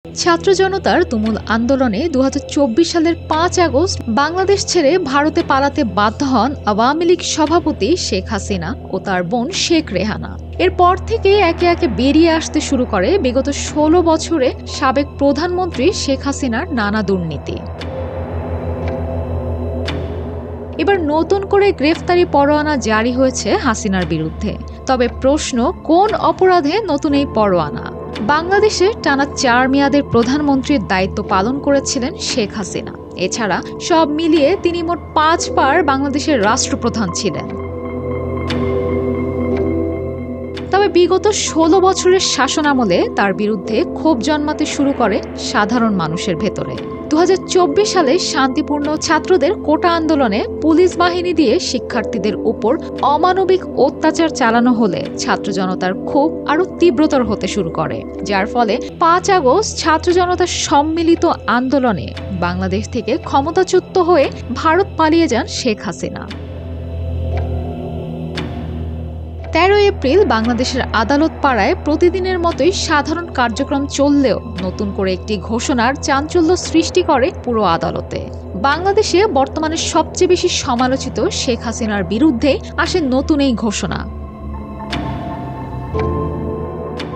ছাত্র জনতার তুমুল আন্দোলনে ২০২৪ সালের ৫ আগস্ট বাংলাদেশ ছেড়ে ভারতে পালাতে বাধ্য হন আওয়ামী লীগ সভাপতি শেখ হাসিনা ও তার বোন শেখ রেহানা। এরপর থেকে একে একে বেরিয়ে আসতে শুরু করে বিগত ১৬ বছরে সাবেক প্রধানমন্ত্রী শেখ হাসিনার নানা দুর্নীতি। এবার নতুন করে গ্রেফতারি পরোয়ানা জারি হয়েছে হাসিনার বিরুদ্ধে। তবে প্রশ্ন, কোন অপরাধে নতুন এই পরোয়ানা? বাংলাদেশে টানা ৪ মেয়াদের প্রধানমন্ত্রীর দায়িত্ব পালন করেছিলেন শেখ হাসিনা। এছাড়া সব মিলিয়ে তিনি মোট ৫ বার বাংলাদেশের রাষ্ট্রপ্রধান ছিলেন। তবে বিগত ১৬ বছরের শাসনামলে তার বিরুদ্ধে ক্ষোভ জন্মাতে শুরু করে সাধারণ মানুষের ভেতরে। ২০২৪ সালে শান্তিপূর্ণ ছাত্রদের কোটা আন্দোলনে পুলিশ বাহিনী দিয়ে শিক্ষার্থীদের উপর অমানবিক অত্যাচার চালানো হলে ছাত্র জনতার ক্ষোভ আরও তীব্রতর হতে শুরু করে, যার ফলে ৫ আগস্ট ছাত্র জনতার সম্মিলিত আন্দোলনে বাংলাদেশ থেকে ক্ষমতাচ্যুত হয়ে ভারত পালিয়ে যান শেখ হাসিনা। ১৩ এপ্রিল বাংলাদেশের আদালত পাড়ায় প্রতিদিনের মতোই সাধারণ কার্যক্রম চললেও নতুন করে একটি ঘোষণার চাঞ্চল্য সৃষ্টি করে পুরো আদালতে। বাংলাদেশে বর্তমানে সবচেয়ে বেশি সমালোচিত শেখ হাসিনার বিরুদ্ধে আসে নতুন এই ঘোষণা।